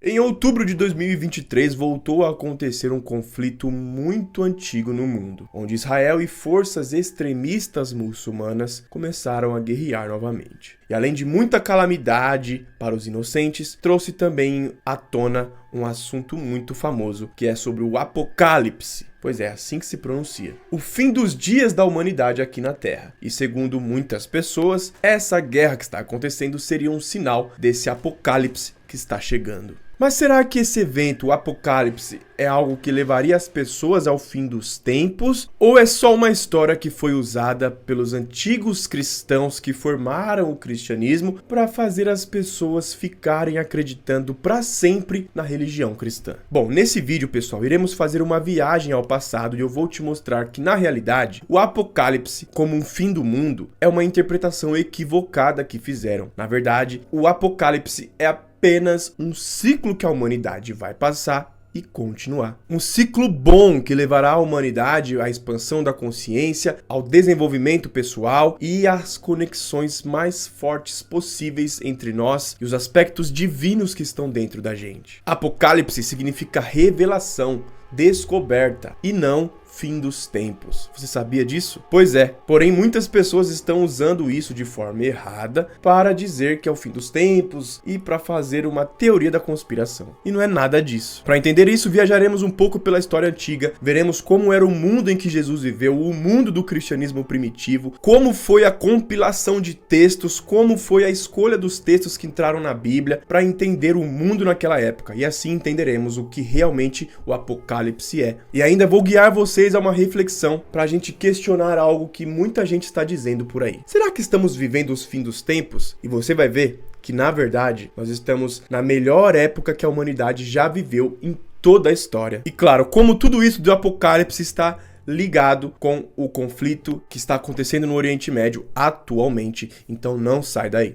Em outubro de 2023, voltou a acontecer um conflito muito antigo no mundo, onde Israel e forças extremistas muçulmanas começaram a guerrear novamente. E além de muita calamidade para os inocentes, trouxe também à tona um assunto muito famoso, que é sobre o Apocalipse. Pois é, assim que se pronuncia. O fim dos dias da humanidade aqui na Terra. E segundo muitas pessoas, essa guerra que está acontecendo seria um sinal desse apocalipse que está chegando. Mas será que esse evento, o Apocalipse, é algo que levaria as pessoas ao fim dos tempos? Ou é só uma história que foi usada pelos antigos cristãos que formaram o cristianismo para fazer as pessoas ficarem acreditando para sempre na religião cristã? Bom, nesse vídeo, pessoal, iremos fazer uma viagem ao passado e eu vou te mostrar que, na realidade, o Apocalipse, como um fim do mundo, é uma interpretação equivocada que fizeram. Na verdade, o Apocalipse é apenas um ciclo que a humanidade vai passar e continuar. Um ciclo bom que levará a humanidade à expansão da consciência, ao desenvolvimento pessoal e às conexões mais fortes possíveis entre nós e os aspectos divinos que estão dentro da gente. Apocalipse significa revelação, descoberta e não fim dos tempos. Você sabia disso? Pois é, porém muitas pessoas estão usando isso de forma errada para dizer que é o fim dos tempos e para fazer uma teoria da conspiração. E não é nada disso. Para entender isso, viajaremos um pouco pela história antiga, veremos como era o mundo em que Jesus viveu, o mundo do cristianismo primitivo, como foi a compilação de textos, como foi a escolha dos textos que entraram na Bíblia para entender o mundo naquela época. E assim entenderemos o que realmente o Apocalipse é. E ainda vou guiar vocês a uma reflexão para a gente questionar algo que muita gente está dizendo por aí. Será que estamos vivendo os fins dos tempos? E você vai ver que, na verdade, nós estamos na melhor época que a humanidade já viveu em toda a história. E claro, como tudo isso do Apocalipse está ligado com o conflito que está acontecendo no Oriente Médio atualmente. Então não sai daí.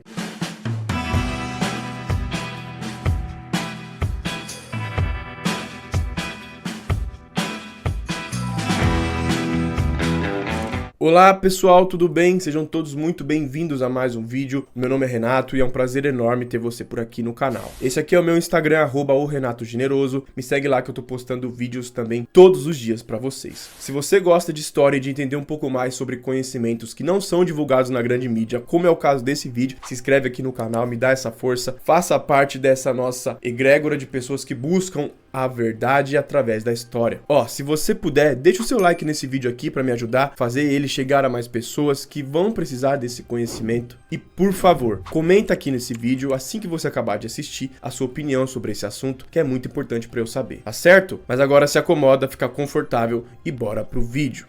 Olá pessoal, tudo bem? Sejam todos muito bem-vindos a mais um vídeo. Meu nome é Renato e é um prazer enorme ter você por aqui no canal. Esse aqui é o meu Instagram, @orenatogeneroso. Me segue lá que eu tô postando vídeos também todos os dias pra vocês. Se você gosta de história e de entender um pouco mais sobre conhecimentos que não são divulgados na grande mídia, como é o caso desse vídeo, se inscreve aqui no canal, me dá essa força, faça parte dessa nossa egrégora de pessoas que buscam a verdade através da história. Se você puder, deixa o seu like nesse vídeo aqui para me ajudar a fazer ele chegar a mais pessoas que vão precisar desse conhecimento. E por favor, comenta aqui nesse vídeo assim que você acabar de assistir a sua opinião sobre esse assunto, que é muito importante para eu saber, tá certo? Mas agora se acomoda, fica confortável e bora pro vídeo.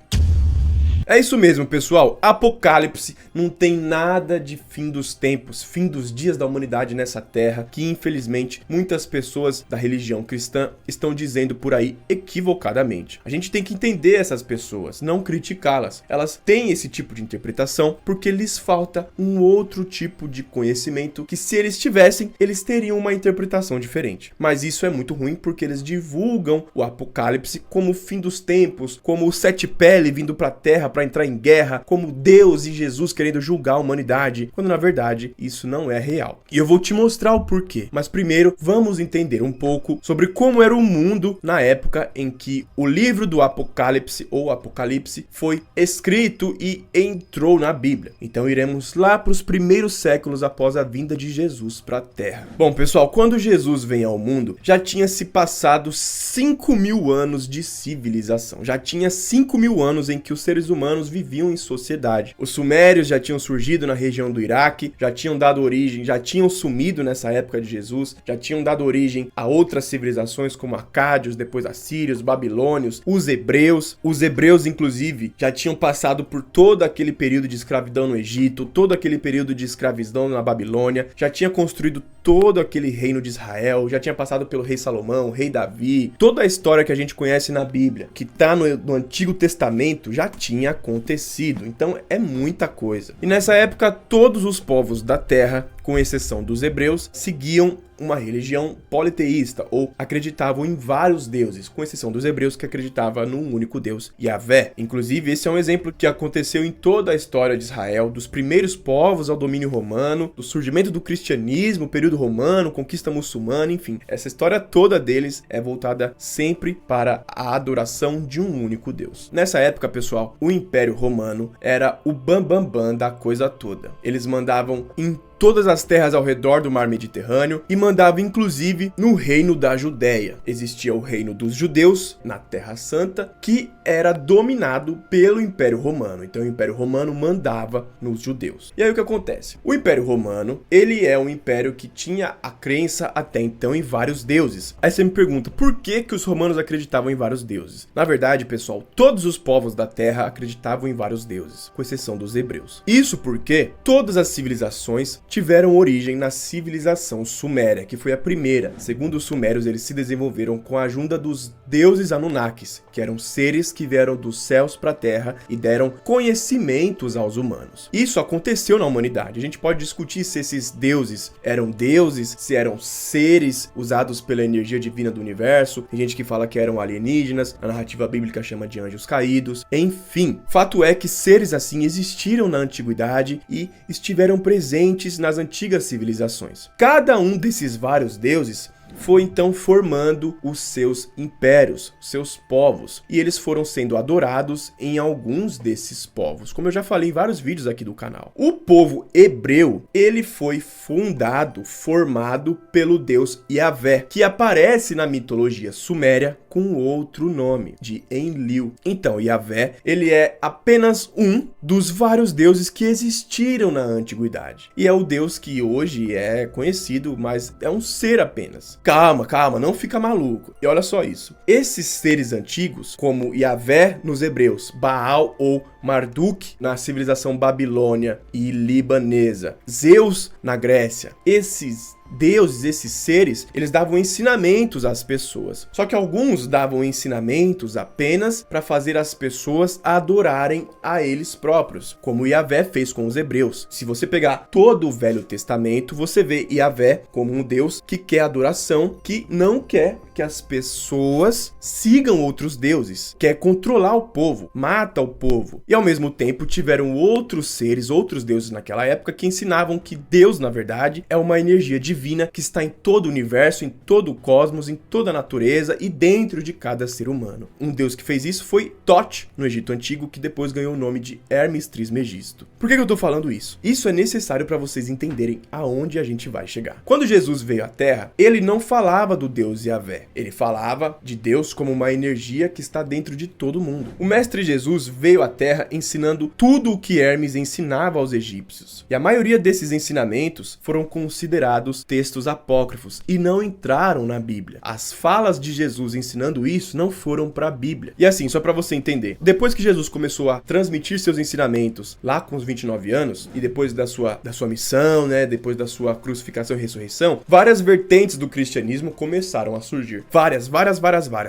É isso mesmo, pessoal. Apocalipse não tem nada de fim dos tempos, fim dos dias da humanidade nessa terra, que infelizmente muitas pessoas da religião cristã estão dizendo por aí equivocadamente. A gente tem que entender essas pessoas, não criticá-las. Elas têm esse tipo de interpretação porque lhes falta um outro tipo de conhecimento que, se eles tivessem, eles teriam uma interpretação diferente. Mas isso é muito ruim porque eles divulgam o Apocalipse como o fim dos tempos, como o Sete Pele vindo pra terra para entrar em guerra, como Deus e Jesus querendo julgar a humanidade, quando na verdade isso não é real. E eu vou te mostrar o porquê. Mas primeiro, vamos entender um pouco sobre como era o mundo na época em que o livro do Apocalipse ou Apocalipse foi escrito e entrou na Bíblia. Então iremos lá para os primeiros séculos após a vinda de Jesus para a Terra. Bom, pessoal, quando Jesus vem ao mundo, já tinha se passado 5.000 anos de civilização. Já tinha 5.000 anos em que os seres humanos viviam em sociedade. Os sumérios já tinham surgido na região do Iraque, já tinham dado origem, já tinham sumido nessa época de Jesus, já tinham dado origem a outras civilizações como acádios, depois assírios, babilônios, os hebreus. Os hebreus, inclusive, já tinham passado por todo aquele período de escravidão no Egito, todo aquele período de escravidão na Babilônia, já tinha construído todo aquele reino de Israel, já tinha passado pelo rei Salomão, o rei Davi. Toda a história que a gente conhece na Bíblia, que está no Antigo Testamento, já tinha acontecido. Então é muita coisa. E nessa época, todos os povos da terra com exceção dos hebreus, seguiam uma religião politeísta, ou acreditavam em vários deuses, com exceção dos hebreus que acreditavam num único Deus, Yahvé. Inclusive, esse é um exemplo que aconteceu em toda a história de Israel, dos primeiros povos ao domínio romano, do surgimento do cristianismo, período romano, conquista muçulmana, enfim. Essa história toda deles é voltada sempre para a adoração de um único Deus. Nessa época, pessoal, o Império Romano era o bambambam da coisa toda. Eles mandavam em todas as terras ao redor do mar Mediterrâneo e mandava inclusive no reino da Judéia. Existia o reino dos judeus na Terra Santa, que era dominado pelo Império Romano. Então o Império Romano mandava nos judeus. E aí o que acontece? O Império Romano, ele é um império que tinha a crença até então em vários deuses. Aí você me pergunta, por que que os romanos acreditavam em vários deuses? Na verdade, pessoal, todos os povos da Terra acreditavam em vários deuses, com exceção dos hebreus. Isso porque todas as civilizações tiveram origem na civilização suméria, que foi a primeira. Segundo os sumérios, eles se desenvolveram com a ajuda dos deuses Anunnakis, que eram seres que vieram dos céus para a terra e deram conhecimentos aos humanos. Isso aconteceu na humanidade. A gente pode discutir se esses deuses, se eram seres usados pela energia divina do universo. Tem gente que fala que eram alienígenas, a narrativa bíblica chama de anjos caídos. Enfim, fato é que seres assim existiram na antiguidade e estiveram presentes nas antigas civilizações. Cada um desses vários deuses foi então formando os seus impérios, seus povos, e eles foram sendo adorados em alguns desses povos, como eu já falei em vários vídeos aqui do canal. O povo hebreu, ele foi formado pelo deus Yahvé, que aparece na mitologia suméria com outro nome, de Enlil. Então, Yahvé, ele é apenas um dos vários deuses que existiram na antiguidade, e é o deus que hoje é conhecido, mas é um ser apenas. Calma, não fica maluco. E olha só isso. Esses seres antigos, como Yahvé nos hebreus, Baal ou Marduk na civilização babilônia e libanesa, Zeus na Grécia, esses deuses, esses seres, eles davam ensinamentos às pessoas. Só que alguns davam ensinamentos apenas para fazer as pessoas adorarem a eles próprios, como Yahvé fez com os hebreus. Se você pegar todo o Velho Testamento, você vê Yahvé como um Deus que quer adoração, que não quer que as pessoas sigam outros deuses, quer controlar o povo, mata o povo. E ao mesmo tempo tiveram outros seres, outros deuses naquela época que ensinavam que Deus, na verdade, é uma energia divina que está em todo o universo, em todo o cosmos, em toda a natureza e dentro de cada ser humano. Um deus que fez isso foi Thoth, no Egito Antigo, que depois ganhou o nome de Hermes Trismegisto. Por que eu tô falando isso? Isso é necessário para vocês entenderem aonde a gente vai chegar. Quando Jesus veio à Terra, ele não falava do Deus Yahvé. Ele falava de Deus como uma energia que está dentro de todo mundo. O Mestre Jesus veio à Terra ensinando tudo o que Hermes ensinava aos egípcios. E a maioria desses ensinamentos foram considerados textos apócrifos e não entraram na Bíblia. As falas de Jesus ensinando isso não foram para a Bíblia. E assim, só para você entender, depois que Jesus começou a transmitir seus ensinamentos lá com os 29 anos e depois da sua missão, né, depois da sua crucificação e ressurreição, várias vertentes do cristianismo começaram a surgir. Várias,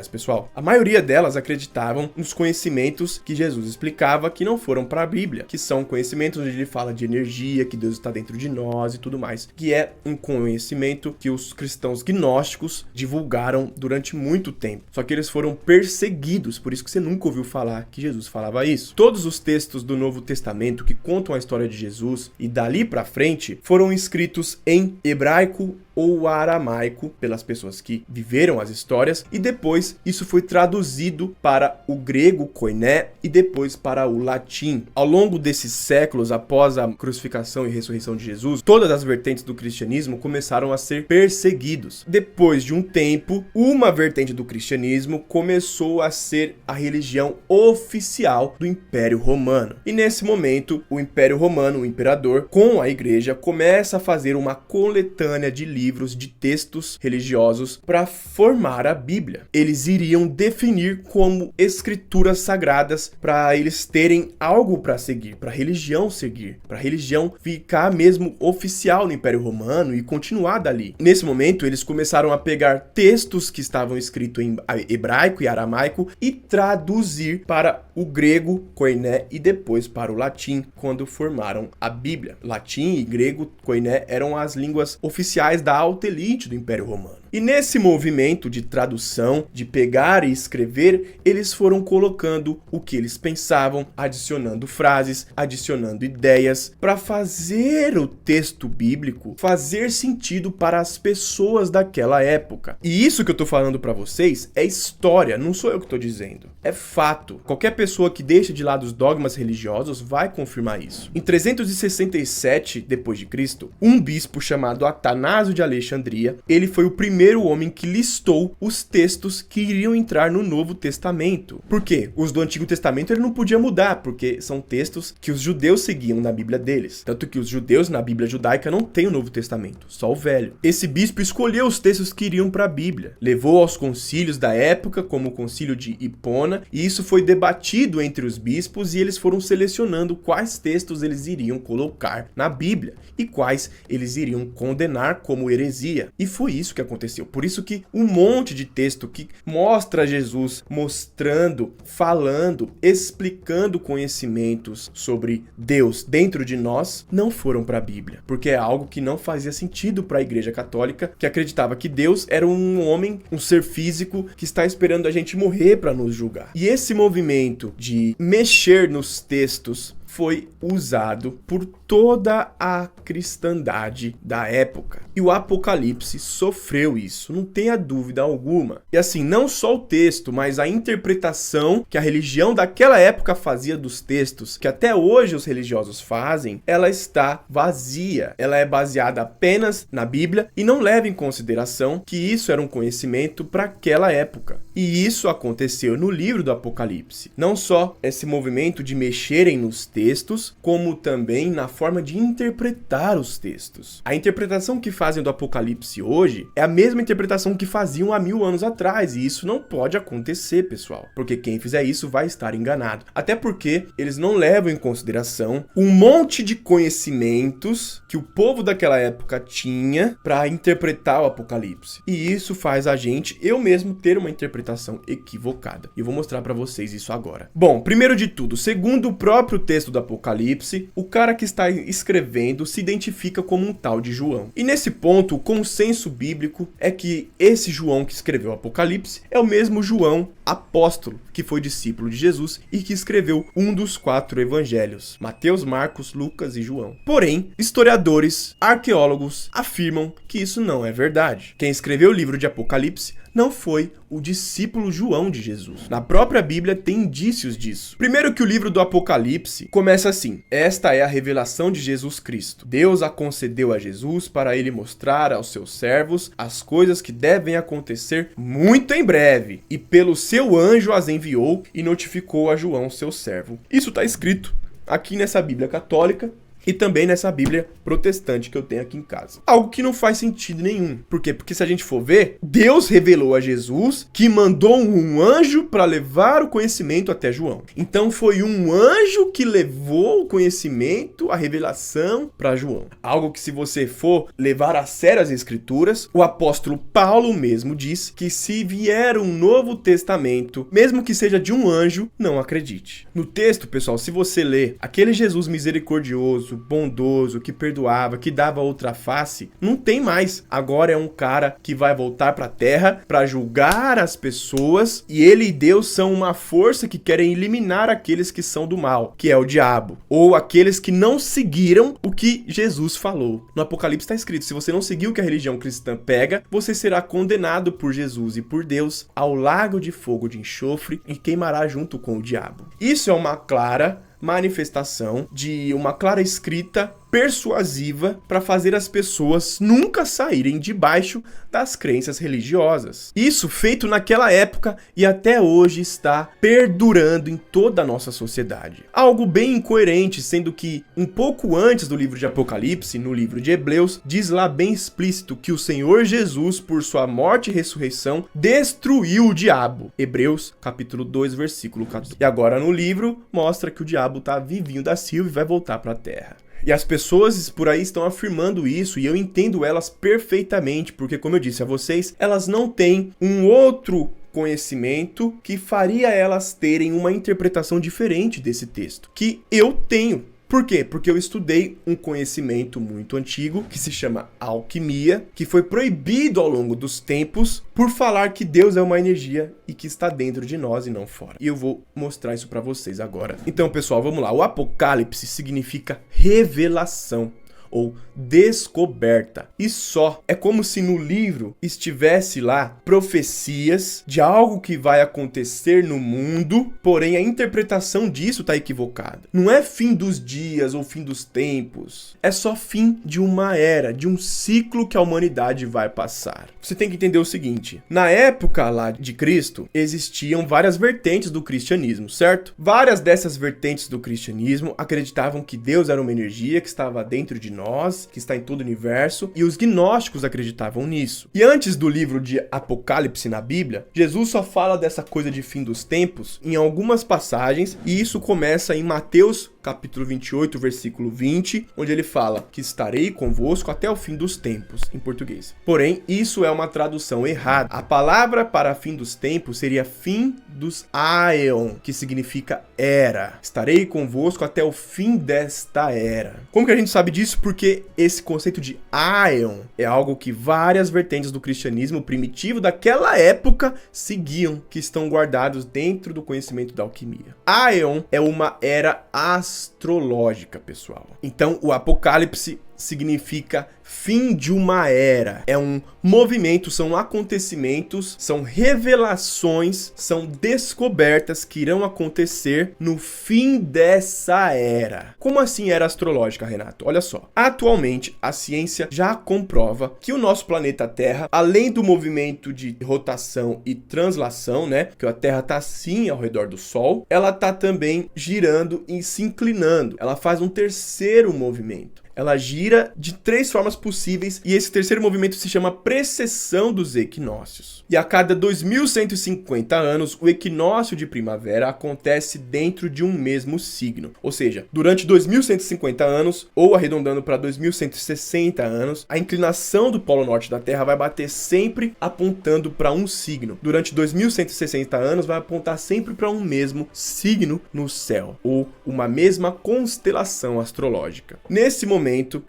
pessoal. A maioria delas acreditavam nos conhecimentos que Jesus explicava que não foram para a Bíblia, que são conhecimentos onde ele fala de energia, que Deus está dentro de nós e tudo mais, que é um conhecimento que os cristãos gnósticos divulgaram durante muito tempo. Só que eles foram perseguidos, por isso que você nunca ouviu falar que Jesus falava isso. Todos os textos do Novo Testamento que contam a história de Jesus e dali pra frente foram escritos em hebraico ou aramaico pelas pessoas que viveram as histórias, e depois isso foi traduzido para o grego koiné e depois para o latim. Ao longo desses séculos, após a crucificação e ressurreição de Jesus, todas as vertentes do cristianismo começaram a ser perseguidos. Depois de um tempo, uma vertente do cristianismo começou a ser a religião oficial do Império Romano. E nesse momento, o Império Romano, o imperador, com a igreja, começa a fazer uma coletânea de livros livros de textos religiosos para formar a Bíblia. Eles iriam definir como escrituras sagradas para eles terem algo para seguir, para a religião seguir, para a religião ficar mesmo oficial no Império Romano e continuar dali. Nesse momento, eles começaram a pegar textos que estavam escritos em hebraico e aramaico e traduzir para o grego, koiné, e depois para o latim, quando formaram a Bíblia. Latim e grego, koiné, eram as línguas oficiais da alta elite do Império Romano. E nesse movimento de tradução, de pegar e escrever, eles foram colocando o que eles pensavam, adicionando frases, adicionando ideias, para fazer o texto bíblico fazer sentido para as pessoas daquela época. E isso que eu tô falando para vocês é história, não sou eu que tô dizendo. É fato. Qualquer pessoa que deixa de lado os dogmas religiosos vai confirmar isso. Em 367 d.C., um bispo chamado Atanásio de Alexandria, ele foi o primeiro homem que listou os textos que iriam entrar no Novo Testamento. Por quê? Os do Antigo Testamento ele não podia mudar, porque são textos que os judeus seguiam na Bíblia deles. Tanto que os judeus na Bíblia judaica não têm o Novo Testamento, só o Velho. Esse bispo escolheu os textos que iriam para a Bíblia. Levou aos concílios da época, como o concílio de Hipona, e isso foi debatido entre os bispos e eles foram selecionando quais textos eles iriam colocar na Bíblia e quais eles iriam condenar como heresia. E foi isso que aconteceu. Por isso que um monte de texto que mostra Jesus mostrando, falando, explicando conhecimentos sobre Deus dentro de nós não foram para a Bíblia, porque é algo que não fazia sentido para a Igreja Católica, que acreditava que Deus era um homem, um ser físico que está esperando a gente morrer para nos julgar. E esse movimento de mexer nos textos foi usado por toda a cristandade da época. E o Apocalipse sofreu isso, não tenha dúvida alguma. E assim, não só o texto, mas a interpretação que a religião daquela época fazia dos textos, que até hoje os religiosos fazem, ela está vazia. Ela é baseada apenas na Bíblia e não leva em consideração que isso era um conhecimento para aquela época. E isso aconteceu no livro do Apocalipse. Não só esse movimento de mexerem nos textos, como também na forma de interpretar os textos. A interpretação que fazem do Apocalipse hoje é a mesma interpretação que faziam há 1000 anos atrás, e isso não pode acontecer, pessoal, porque quem fizer isso vai estar enganado. Até porque eles não levam em consideração um monte de conhecimentos que o povo daquela época tinha para interpretar o Apocalipse. E isso faz a gente, eu mesmo, ter uma interpretação equivocada. E eu vou mostrar para vocês isso agora. Bom, primeiro de tudo, segundo o próprio texto do Apocalipse, o cara que está escrevendo se identifica como um tal de João. E nesse ponto, o consenso bíblico é que esse João que escreveu o Apocalipse é o mesmo João apóstolo, que foi discípulo de Jesus e que escreveu um dos 4 evangelhos, Mateus, Marcos, Lucas e João. Porém, historiadores, arqueólogos afirmam que isso não é verdade. Quem escreveu o livro de Apocalipse não foi o discípulo João de Jesus. Na própria Bíblia tem indícios disso. Primeiro que o livro do Apocalipse começa assim: esta é a revelação de Jesus Cristo. Deus a concedeu a Jesus para ele mostrar aos seus servos as coisas que devem acontecer muito em breve. E pelo seu anjo as enviou e notificou a João, seu servo. Isso está escrito aqui nessa Bíblia católica e também nessa Bíblia protestante que eu tenho aqui em casa. Algo que não faz sentido nenhum. Por quê? Porque se a gente for ver, Deus revelou a Jesus que mandou um anjo para levar o conhecimento até João. Então foi um anjo que levou o conhecimento, a revelação para João. Algo que, se você for levar a sério as escrituras, o apóstolo Paulo mesmo diz que se vier um Novo Testamento, mesmo que seja de um anjo, não acredite. No texto, pessoal, se você ler aquele Jesus misericordioso, bondoso, que perdoava, que dava outra face, não tem mais. Agora é um cara que vai voltar para a terra para julgar as pessoas, e ele e Deus são uma força que querem eliminar aqueles que são do mal, que é o diabo, ou aqueles que não seguiram o que Jesus falou. No Apocalipse está escrito: se você não seguir o que a religião cristã pega, você será condenado por Jesus e por Deus ao lago de fogo de enxofre e queimará junto com o diabo. Isso é uma clara manifestação de uma clara escrita persuasiva para fazer as pessoas nunca saírem debaixo das crenças religiosas. Isso feito naquela época e até hoje está perdurando em toda a nossa sociedade. Algo bem incoerente, sendo que um pouco antes do livro de Apocalipse, no livro de Hebreus, diz lá bem explícito que o Senhor Jesus, por sua morte e ressurreição, destruiu o diabo. Hebreus capítulo 2, versículo 14. E agora no livro mostra que o diabo está vivinho da Silva e vai voltar para a terra. E as pessoas por aí estão afirmando isso e eu entendo elas perfeitamente, porque como eu disse a vocês, elas não têm um outro conhecimento que faria elas terem uma interpretação diferente desse texto, que eu tenho. Por quê? Porque eu estudei um conhecimento muito antigo que se chama alquimia, que foi proibido ao longo dos tempos por falar que Deus é uma energia e que está dentro de nós e não fora. E eu vou mostrar isso para vocês agora. Então, pessoal, vamos lá. O Apocalipse significa revelação ou descoberta. E só. É como se no livro estivesse lá profecias de algo que vai acontecer no mundo, porém a interpretação disso está equivocada. Não é fim dos dias ou fim dos tempos. É só fim de uma era, de um ciclo que a humanidade vai passar. Você tem que entender o seguinte. Na época lá de Cristo, existiam várias vertentes do cristianismo, certo? Várias dessas vertentes do cristianismo acreditavam que Deus era uma energia que estava dentro de nós, que está em todo o universo, e os gnósticos acreditavam nisso. E antes do livro de Apocalipse na Bíblia, Jesus só fala dessa coisa de fim dos tempos em algumas passagens, e isso começa em Mateus capítulo 28, versículo 20, onde ele fala que estarei convosco até o fim dos tempos, em português. Porém, isso é uma tradução errada. A palavra para fim dos tempos seria fim dos aeon, que significa era. Estarei convosco até o fim desta era. Como que a gente sabe disso? Porque esse conceito de aeon é algo que várias vertentes do cristianismo primitivo daquela época seguiam, que estão guardados dentro do conhecimento da alquimia. Aeon é uma era astrológica, pessoal. Então, o Apocalipse significa fim de uma era. É um movimento, são acontecimentos, são revelações, são descobertas que irão acontecer no fim dessa era. Como assim era astrológica, Renato? Olha só. Atualmente, a ciência já comprova que o nosso planeta Terra, além do movimento de rotação e translação, né, que a Terra está assim ao redor do Sol, ela está também girando e se inclinando. Ela faz um terceiro movimento. Ela gira de 3 formas possíveis e esse terceiro movimento se chama precessão dos equinócios. E a cada 2150 anos, o equinócio de primavera acontece dentro de um mesmo signo. Ou seja, durante 2150 anos, ou arredondando para 2160 anos, a inclinação do polo norte da Terra vai bater sempre apontando para um signo. Durante 2160 anos, vai apontar sempre para um mesmo signo no céu, ou uma mesma constelação astrológica. Nesse momento,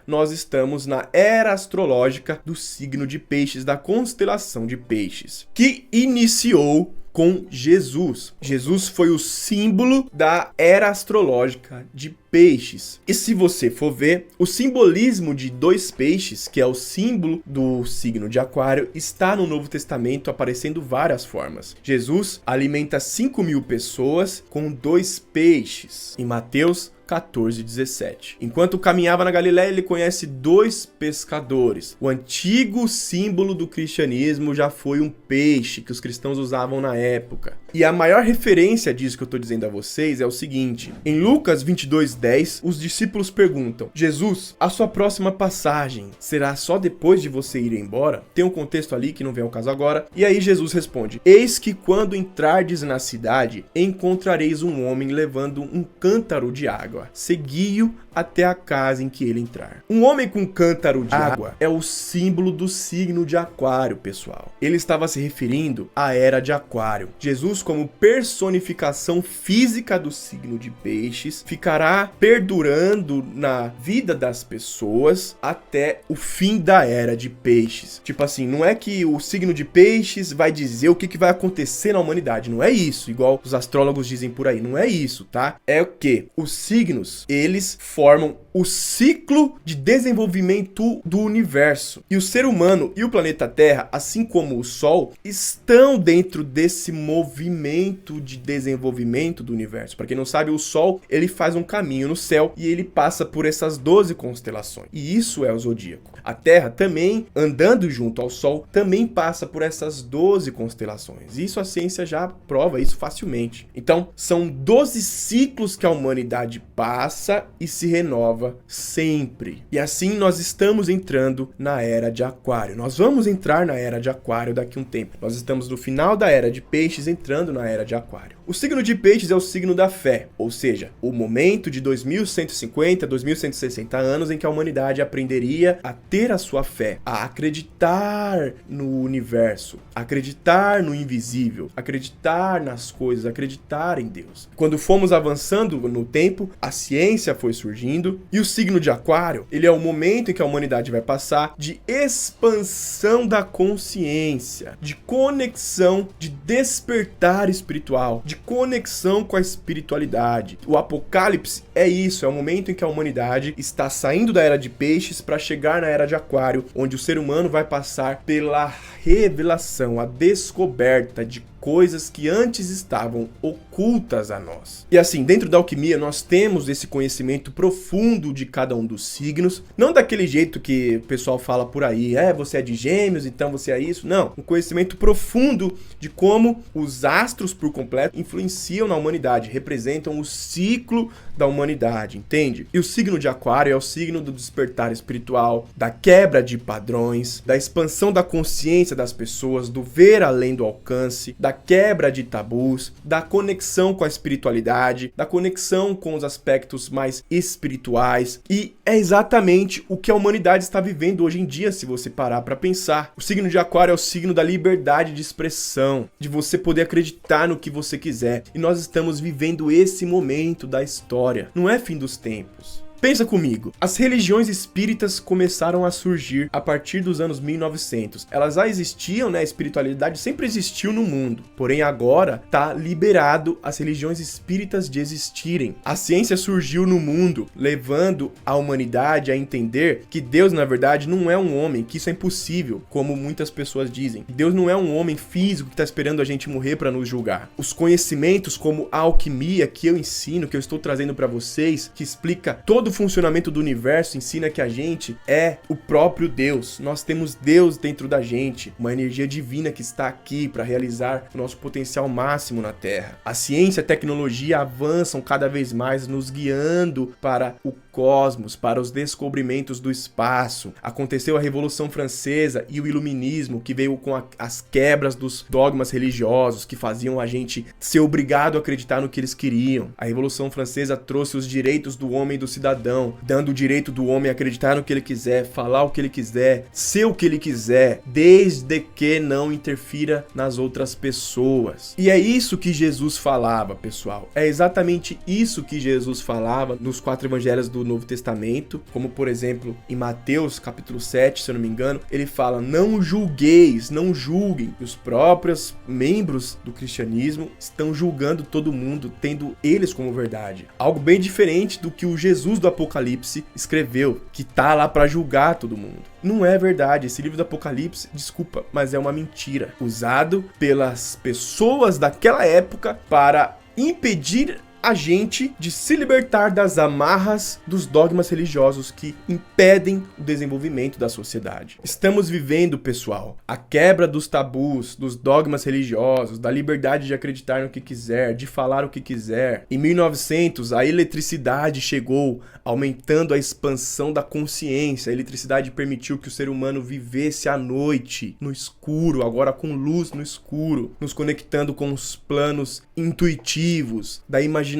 nós estamos na era astrológica do signo de Peixes, da constelação de Peixes, que iniciou com Jesus. Jesus foi o símbolo da era astrológica de Peixes. E se você for ver, o simbolismo de 2 peixes, que é o símbolo do signo de Aquário, está no Novo Testamento aparecendo várias formas. Jesus alimenta 5.000 pessoas com 2 peixes. Em Mateus 14:17. Enquanto caminhava na Galiléia, ele conhece 2 pescadores. O antigo símbolo do cristianismo já foi um peixe que os cristãos usavam na época. E a maior referência disso que eu estou dizendo a vocês é o seguinte. Em Lucas 22:10, os discípulos perguntam: Jesus, a sua próxima passagem será só depois de você ir embora? Tem um contexto ali que não vem ao caso agora. E aí Jesus responde: eis que quando entrardes na cidade, encontrareis um homem levando um cântaro de água. Segui-o até a casa em que ele entrar. Um homem com cântaro de água é o símbolo do signo de Aquário, pessoal. Ele estava se referindo à era de Aquário. Jesus, como personificação física do signo de Peixes, ficará perdurando na vida das pessoas até o fim da era de Peixes. Tipo assim, não é que o signo de Peixes vai dizer o que vai acontecer na humanidade. Não é isso, igual os astrólogos dizem por aí. Não é isso, tá? É o quê? O signo signos, eles formam o ciclo de desenvolvimento do universo. E o ser humano e o planeta Terra, assim como o Sol, estão dentro desse movimento de desenvolvimento do universo. Para quem não sabe, o Sol, ele faz um caminho no céu e ele passa por essas 12 constelações. E isso é o zodíaco. A Terra também, andando junto ao Sol, também passa por essas 12 constelações. Isso a ciência já prova isso facilmente. Então, são 12 ciclos que a humanidade passa e se renova sempre. E assim nós estamos entrando na Era de Aquário. Nós vamos entrar na Era de Aquário daqui a um tempo. Nós estamos no final da Era de Peixes, entrando na Era de Aquário. O signo de Peixes é o signo da fé, ou seja, o momento de 2150, 2160 anos em que a humanidade aprenderia a ter a sua fé, a acreditar no universo, acreditar no invisível, acreditar nas coisas, acreditar em Deus. Quando fomos avançando no tempo, a ciência foi surgindo e o signo de Aquário, ele é o momento em que a humanidade vai passar de expansão da consciência, de conexão, de despertar espiritual, de conexão com a espiritualidade. O Apocalipse é isso, é o momento em que a humanidade está saindo da Era de Peixes para chegar na Era de Aquário, onde o ser humano vai passar pela revelação, a descoberta de coisas que antes estavam ocultas a nós. E assim, dentro da alquimia, nós temos esse conhecimento profundo de cada um dos signos, não daquele jeito que o pessoal fala por aí, você é de Gêmeos, então você é isso. Não, um conhecimento profundo de como os astros por completo influenciam na humanidade, representam o ciclo da humanidade, entende? E o signo de Aquário é o signo do despertar espiritual, da quebra de padrões, da expansão da consciência das pessoas, do ver além do alcance, da quebra de tabus, da conexão com a espiritualidade, da conexão com os aspectos mais espirituais. E é exatamente o que a humanidade está vivendo hoje em dia, se você parar para pensar. O signo de Aquário é o signo da liberdade de expressão, de você poder acreditar no que você quiser. E nós estamos vivendo esse momento da história. Não é fim dos tempos. Pensa comigo, as religiões espíritas começaram a surgir a partir dos anos 1900. Elas já existiam, né? A espiritualidade sempre existiu no mundo. Porém, agora tá liberado as religiões espíritas de existirem. A ciência surgiu no mundo, levando a humanidade a entender que Deus, na verdade, não é um homem, que isso é impossível, como muitas pessoas dizem. Deus não é um homem físico que tá esperando a gente morrer para nos julgar. Os conhecimentos como a alquimia que eu ensino, que eu estou trazendo para vocês, que explica todo o funcionamento do universo, ensina que a gente é o próprio Deus. Nós temos Deus dentro da gente, uma energia divina que está aqui para realizar o nosso potencial máximo na Terra. A ciência e a tecnologia avançam cada vez mais, nos guiando para o cosmos, para os descobrimentos do espaço. Aconteceu a Revolução Francesa e o Iluminismo, que veio com as quebras dos dogmas religiosos, que faziam a gente ser obrigado a acreditar no que eles queriam. A Revolução Francesa trouxe os direitos do homem e do cidadão, dando o direito do homem a acreditar no que ele quiser, falar o que ele quiser, ser o que ele quiser, desde que não interfira nas outras pessoas. E é isso que Jesus falava, pessoal. É exatamente isso que Jesus falava nos 4 evangelhos do Novo Testamento, como por exemplo, em Mateus capítulo 7, se eu não me engano, ele fala: não julgueis, não julguem. E os próprios membros do cristianismo estão julgando todo mundo, tendo eles como verdade. Algo bem diferente do que o Jesus do Apocalipse escreveu, que tá lá para julgar todo mundo. Não é verdade, esse livro do Apocalipse, desculpa, mas é uma mentira, usado pelas pessoas daquela época para impedir a gente de se libertar das amarras dos dogmas religiosos que impedem o desenvolvimento da sociedade. Estamos vivendo, pessoal, a quebra dos tabus, dos dogmas religiosos, da liberdade de acreditar no que quiser, de falar o que quiser. Em 1900, a eletricidade chegou, aumentando a expansão da consciência. A eletricidade permitiu que o ser humano vivesse à noite, no escuro, agora com luz no escuro, nos conectando com os planos intuitivos da imaginação,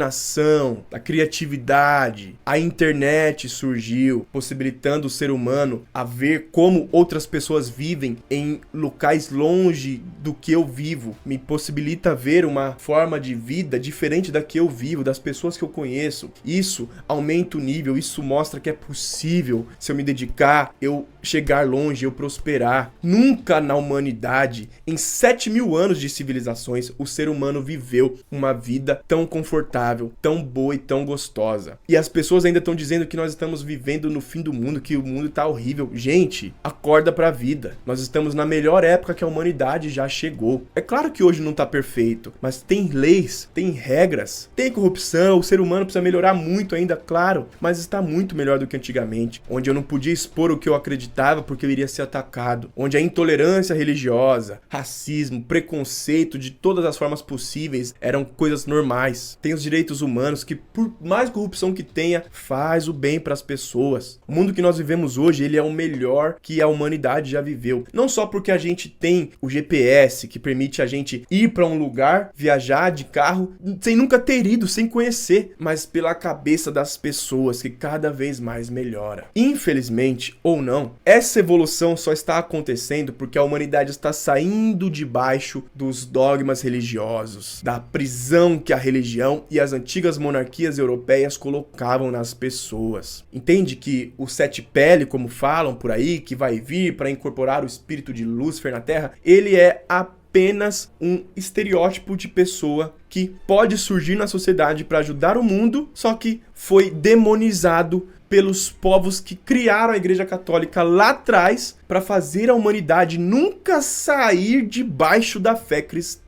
da criatividade. A internet surgiu, possibilitando o ser humano a ver como outras pessoas vivem em locais longe do que eu vivo. Me possibilita ver uma forma de vida diferente da que eu vivo, das pessoas que eu conheço. Isso aumenta o nível, isso mostra que é possível, se eu me dedicar, eu chegar longe, eu prosperar. Nunca na humanidade, em 7.000 anos de civilizações, o ser humano viveu uma vida tão confortável, agradável, tão boa e tão gostosa. E as pessoas ainda estão dizendo que nós estamos vivendo no fim do mundo, que o mundo tá horrível. Gente, acorda pra vida. Nós estamos na melhor época que a humanidade já chegou. É claro que hoje não tá perfeito, mas tem leis, tem regras, tem corrupção, o ser humano precisa melhorar muito ainda, claro, mas está muito melhor do que antigamente, onde eu não podia expor o que eu acreditava porque eu iria ser atacado, onde a intolerância religiosa, racismo, preconceito de todas as formas possíveis eram coisas normais. Tem os direitos humanos que, por mais corrupção que tenha, faz o bem para as pessoas. O mundo que nós vivemos hoje, ele é o melhor que a humanidade já viveu. Não só porque a gente tem o GPS que permite a gente ir para um lugar, viajar de carro, sem nunca ter ido, sem conhecer, mas pela cabeça das pessoas que cada vez mais melhora. Infelizmente, ou não, essa evolução só está acontecendo porque a humanidade está saindo debaixo dos dogmas religiosos, da prisão que a religião e as antigas monarquias europeias colocavam nas pessoas. Entende que o sete pele, como falam por aí, que vai vir para incorporar o espírito de Lúcifer na Terra, ele é apenas um estereótipo de pessoa que pode surgir na sociedade para ajudar o mundo, só que foi demonizado pelos povos que criaram a Igreja Católica lá atrás para fazer a humanidade nunca sair debaixo da fé cristã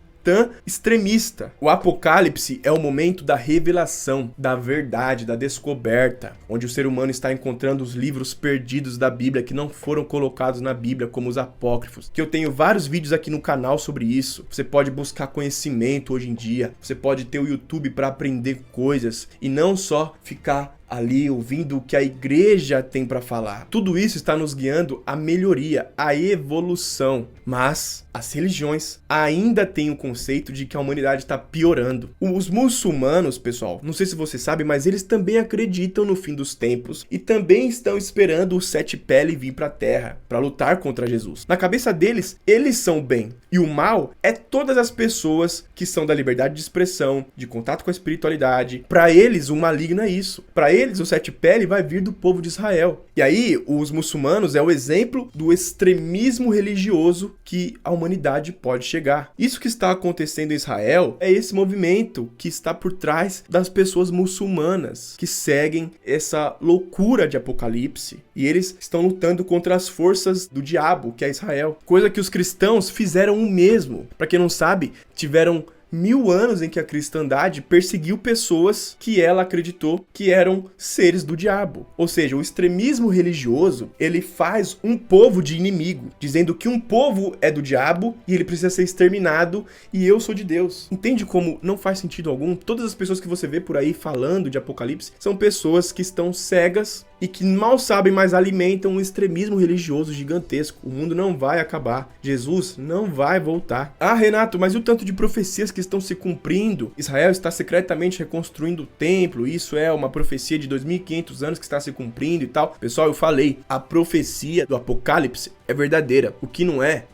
extremista. O Apocalipse é o momento da revelação, da verdade, da descoberta, onde o ser humano está encontrando os livros perdidos da Bíblia que não foram colocados na Bíblia, como os apócrifos, que eu tenho vários vídeos aqui no canal sobre isso. Você pode buscar conhecimento hoje em dia, você pode ter o YouTube para aprender coisas e não só ficar ali ouvindo o que a igreja tem para falar. Tudo isso está nos guiando à melhoria, à evolução. Mas as religiões ainda têm o conceito de que a humanidade está piorando. Os muçulmanos, pessoal, não sei se você sabe, mas eles também acreditam no fim dos tempos e também estão esperando o sete pele vir para a Terra para lutar contra Jesus. Na cabeça deles, eles são o bem e o mal é todas as pessoas que são da liberdade de expressão, de contato com a espiritualidade. Para eles, o maligno é isso. Para eles, o sete pele vai vir do povo de Israel. E aí, os muçulmanos é o exemplo do extremismo religioso que a humanidade pode chegar. Isso que está acontecendo em Israel é esse movimento que está por trás das pessoas muçulmanas que seguem essa loucura de Apocalipse. E eles estão lutando contra as forças do diabo, que é Israel. Coisa que os cristãos fizeram o mesmo. Para quem não sabe, tiveram 1000 anos em que a cristandade perseguiu pessoas que ela acreditou que eram seres do diabo. Ou seja, o extremismo religioso, ele faz um povo de inimigo, dizendo que um povo é do diabo e ele precisa ser exterminado e eu sou de Deus. Entende como não faz sentido algum? Todas as pessoas que você vê por aí falando de Apocalipse são pessoas que estão cegas e que mal sabem, mas alimentam um extremismo religioso gigantesco. O mundo não vai acabar. Jesus não vai voltar. Ah, Renato, mas e o tanto de profecias que estão se cumprindo? Israel está secretamente reconstruindo o templo. Isso é uma profecia de 2500 anos que está se cumprindo e tal. Pessoal, eu falei, a profecia do Apocalipse é verdadeira. O que não é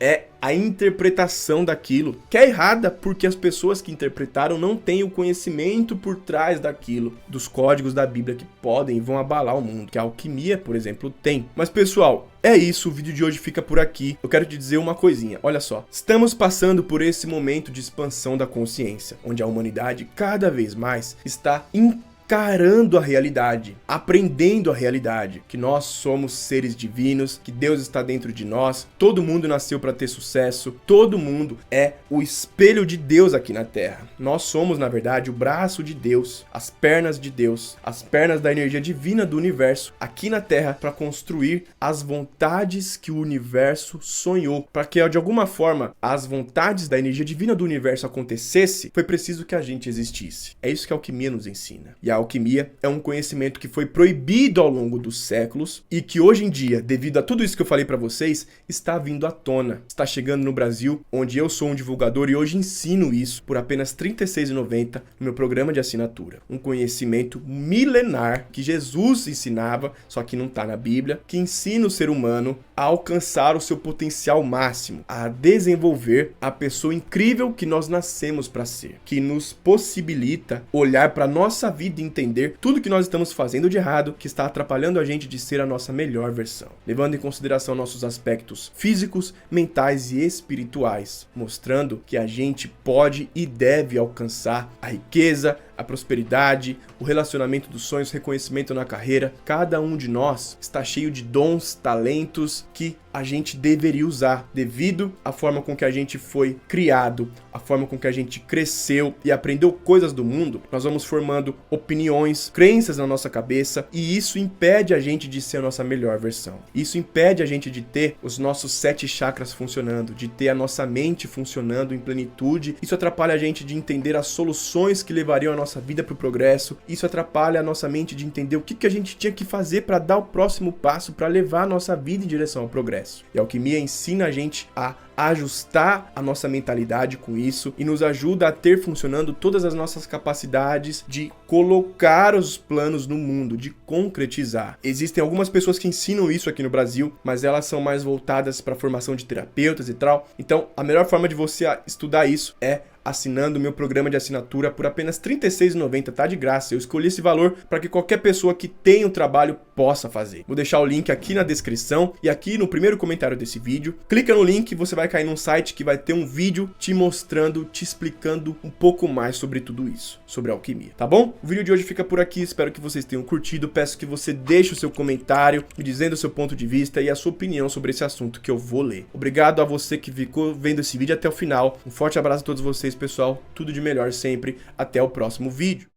a interpretação daquilo, que é errada porque as pessoas que interpretaram não têm o conhecimento por trás daquilo, dos códigos da Bíblia que podem e vão abalar o mundo, que a alquimia, por exemplo, tem. Mas, pessoal, é isso, o vídeo de hoje fica por aqui. Eu quero te dizer uma coisinha, olha só. Estamos passando por esse momento de expansão da consciência, onde a humanidade cada vez mais está encarando a realidade, aprendendo a realidade, que nós somos seres divinos, que Deus está dentro de nós, todo mundo nasceu para ter sucesso, todo mundo é o espelho de Deus aqui na Terra. Nós somos, na verdade, o braço de Deus, as pernas de Deus, as pernas da energia divina do universo aqui na Terra para construir as vontades que o universo sonhou. Para que, de alguma forma, as vontades da energia divina do universo acontecesse, foi preciso que a gente existisse. É isso que a alquimia nos ensina. E a alquimia é um conhecimento que foi proibido ao longo dos séculos e que hoje em dia, devido a tudo isso que eu falei para vocês, está vindo à tona. Está chegando no Brasil, onde eu sou um divulgador e hoje ensino isso por apenas R$ 36,90 no meu programa de assinatura. Um conhecimento milenar que Jesus ensinava, só que não está na Bíblia, que ensina o ser humano a alcançar o seu potencial máximo, a desenvolver a pessoa incrível que nós nascemos para ser, que nos possibilita olhar para nossa vida e entender tudo que nós estamos fazendo de errado, que está atrapalhando a gente de ser a nossa melhor versão, levando em consideração nossos aspectos físicos, mentais e espirituais, mostrando que a gente pode e deve alcançar a riqueza, a prosperidade, o relacionamento dos sonhos, reconhecimento na carreira. Cada um de nós está cheio de dons, talentos que a gente deveria usar devido à forma com que a gente foi criado, a forma com que a gente cresceu e aprendeu coisas do mundo. Nós vamos formando opiniões, crenças na nossa cabeça e isso impede a gente de ser a nossa melhor versão. Isso impede a gente de ter os nossos 7 chakras funcionando, de ter a nossa mente funcionando em plenitude. Isso atrapalha a gente de entender as soluções que levariam a nossa vida para o progresso. Isso atrapalha a nossa mente de entender o que a gente tinha que fazer para dar o próximo passo, para levar a nossa vida em direção ao progresso. E a alquimia ensina a gente a ajustar a nossa mentalidade com isso e nos ajuda a ter funcionando todas as nossas capacidades de colocar os planos no mundo, de concretizar. Existem algumas pessoas que ensinam isso aqui no Brasil, mas elas são mais voltadas para a formação de terapeutas e tal. Então, a melhor forma de você estudar isso é assinando o meu programa de assinatura por apenas R$ 36,90, tá de graça. Eu escolhi esse valor para que qualquer pessoa que tenha um trabalho possa fazer. Vou deixar o link aqui na descrição e aqui no primeiro comentário desse vídeo. Clica no link e você vai cair num site que vai ter um vídeo te mostrando, te explicando um pouco mais sobre tudo isso, sobre alquimia, tá bom? O vídeo de hoje fica por aqui, espero que vocês tenham curtido. Peço que você deixe o seu comentário me dizendo o seu ponto de vista e a sua opinião sobre esse assunto que eu vou ler. Obrigado a você que ficou vendo esse vídeo até o final. Um forte abraço a todos vocês, pessoal. Tudo de melhor sempre. Até o próximo vídeo.